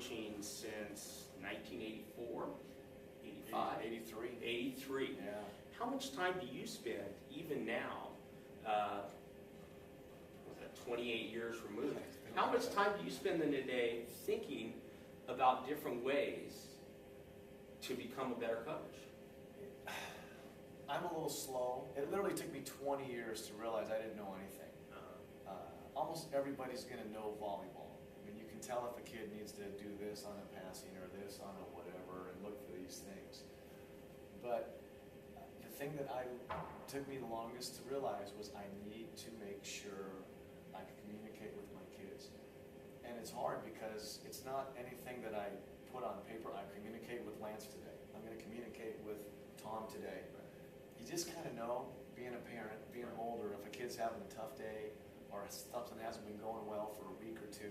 coaching since 1984, 85? 83. 83. Yeah. How much time do you spend, even now, was that 28 years removed, how much time do you spend in a day thinking about different ways to become a better coach? I'm a little slow. It literally took me 20 years to realize I didn't know anything. Almost everybody's going to know volleyball. I mean, you can tell if a kid needs to do this on a passing or this on a whatever and look for these things. But the thing that took me the longest to realize was I need to make sure I can communicate with my kids. And it's hard because it's not anything that I put on paper. I communicate with Lance today. I'm going to communicate with Tom today. You just kind of know, being a parent, being older, if a kid's having a tough day or something hasn't been going well for a week or two,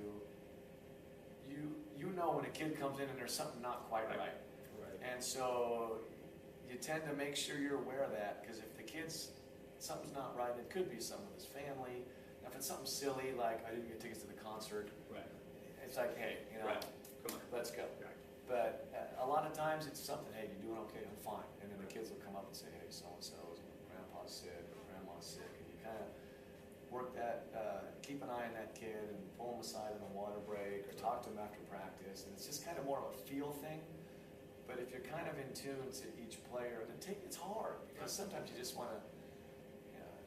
you know when a kid comes in and there's something not quite right. And so you tend to make sure you're aware of that, because if the kid's, something's not right, it could be something with his family. If it's something silly like I didn't get tickets to the concert, it's like, hey, Come on. let's go. But a lot of times it's something, hey, you doing okay? I'm fine. And then the kids will come up and say, hey, so-and-so's, grandpa's sick, or grandma's sick. And you kind of work that, keep an eye on that kid and pull him aside in a water break or talk to him after practice. And it's just kind of more of a feel thing. But if you're kind of in tune to each player, it's hard, because sometimes you just want to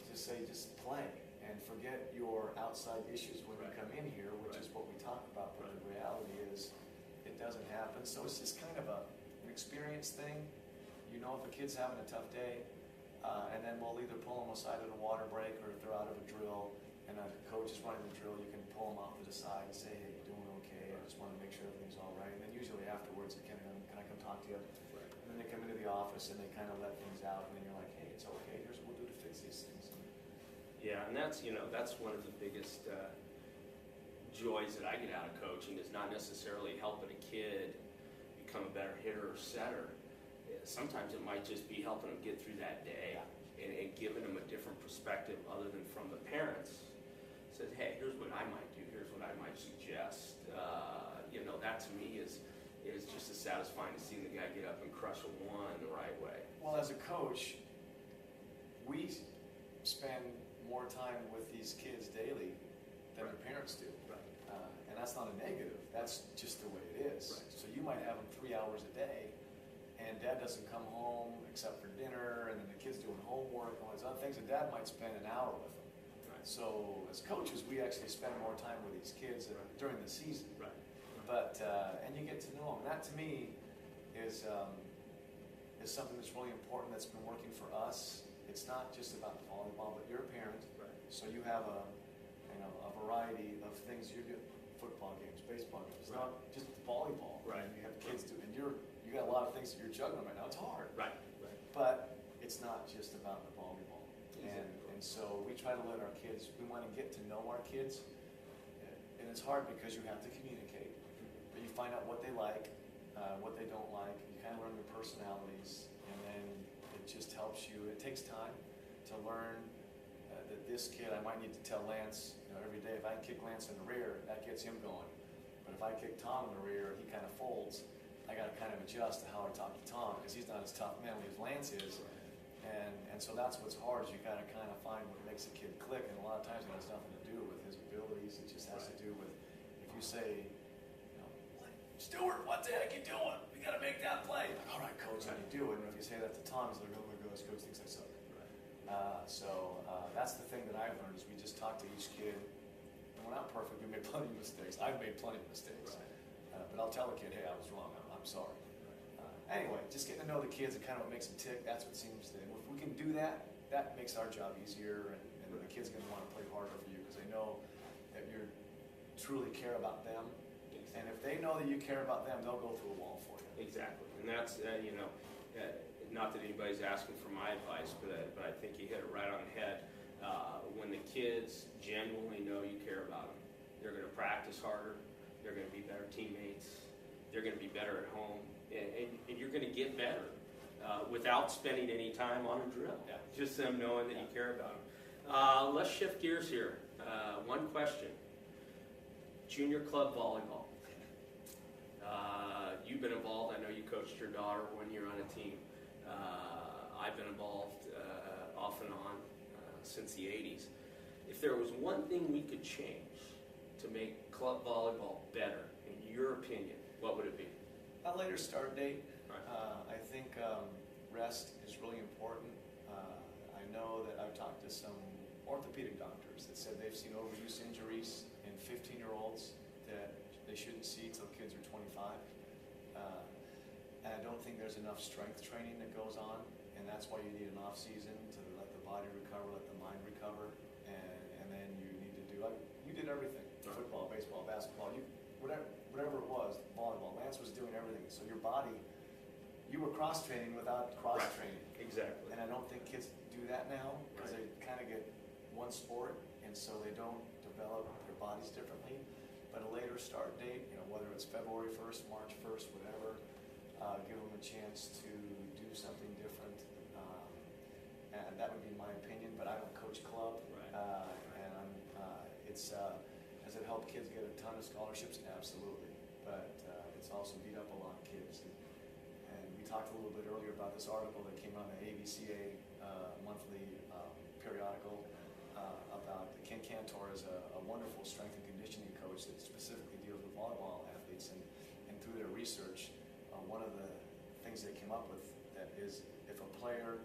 just play and forget your outside issues when you come in here, which is what we talk about. But the reality is, it doesn't happen. So it's just kind of an experience thing. You know if a kid's having a tough day, and then we'll either pull them aside at a water break, or if they're out of a drill and a coach is running the drill, you can pull them off to the side and say, hey, you doing okay? I just want to make sure everything's all right. And then usually afterwards, can I come talk to you? And then they come into the office and they kind of let things out, and then you're like, hey, it's okay. Here's what we'll do to fix these things. Yeah, and that's one of the biggest joys that I get out of coaching, is not necessarily helping a kid become a better hitter or setter. Sometimes it might just be helping them get through that day and giving them a different perspective other than from the parents. Says, hey, here's what I might do, here's what I might suggest. That to me is just as satisfying as seeing the guy get up and crush a one the right way. Well, as a coach, we spend more time with these kids daily than their parents do. And that's not a negative. That's just the way it is. So you might have them 3 hours a day, and dad doesn't come home except for dinner, and then the kid's doing homework and all these other things, and dad might spend an hour with them. So as coaches, we actually spend more time with these kids during the season. But and you get to know them. And that to me is something that's really important, that's been working for us. It's not just about the volleyball, but you're a parent, so you have a variety of things. You get football games, baseball games. It's not just volleyball. You have kids do, and you got a lot of things that you're juggling right now. It's hard. But it's not just about the volleyball. And so we try to let our kids. We want to get to know our kids, and it's hard because you have to communicate. But you find out what they like, what they don't like. You kind of learn their personalities, and then it just helps you. It takes time to learn that this kid, I might need to tell Lance, every day, if I kick Lance in the rear, that gets him going. But if I kick Tom in the rear, he kind of folds. I got to kind of adjust to how I talk to Tom, because he's not as tough mentally as Lance is. And so that's what's hard, is you got to kind of find what makes a kid click. And a lot of times it has nothing to do with his abilities. It just has to do with, if you say, Stewart, what the heck you doing? We got to make that play. Like, all right, coach, how do you do it? And if you say that to Tom, he's like, oh my gosh, coach thinks I suck. So that's the thing that I've learned, is we just talk to each kid. And we're not perfect. We made plenty of mistakes. I've made plenty of mistakes. But I'll tell the kid, hey, I was wrong. I'm sorry. Anyway, just getting to know the kids and kind of what makes them tick, that's what seems to. And if we can do that, that makes our job easier, and the kids are going to want to play harder for you, because they know that you truly care about them. And if they know that you care about them, they'll go through a wall for you. Exactly. And that's, not that anybody's asking for my advice, but I think you hit it right on the head. When the kids genuinely know you care about them, they're going to practice harder, they're going to be better teammates, they're going to be better at home, and you're going to get better without spending any time on a drill. Just them knowing that you care about them. Let's shift gears here. One question. Junior club volleyball. your daughter when you're on a team. I've been involved off and on since the 80s. If there was one thing we could change to make club volleyball better, in your opinion, what would it be? A later start date. Right. I think rest is really important. I know that I've talked to some orthopedic doctors that said they've seen overuse injuries in 15-year-olds that they shouldn't see till kids are 25. And I don't think there's enough strength training that goes on, and that's why you need an off season to let the body recover, let the mind recover, and then you need to do, you did everything, football, baseball, basketball, whatever it was, volleyball. Lance was doing everything, so your body, you were cross-training without cross-training. Right. Exactly. And I don't think kids do that now, because Right. they kind of get one sport, and so they don't develop their bodies differently. But a later start date, whether it's February 1st, March 1st, whatever, give them a chance to do something different. And that would be my opinion, but I don't coach club. Right. And has it helped kids get a ton of scholarships? Absolutely. But it's also beat up a lot of kids. And we talked a little bit earlier about this article that came out in the ABCA monthly periodical about Ken Cantor is a wonderful strength and conditioning coach that specifically deals with volleyball athletes. And through their research, one of the things they came up with that is if a player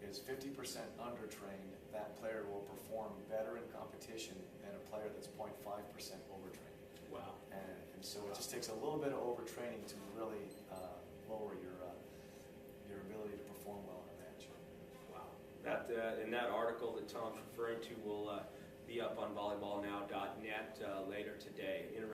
is 50% undertrained, that player will perform better in competition than a player that's 0.5% overtrained. Wow. And so it just takes a little bit of overtraining to really lower your ability to perform well in a match. Wow. And that article that Tom's referring to will be up on volleyballnow.net later today.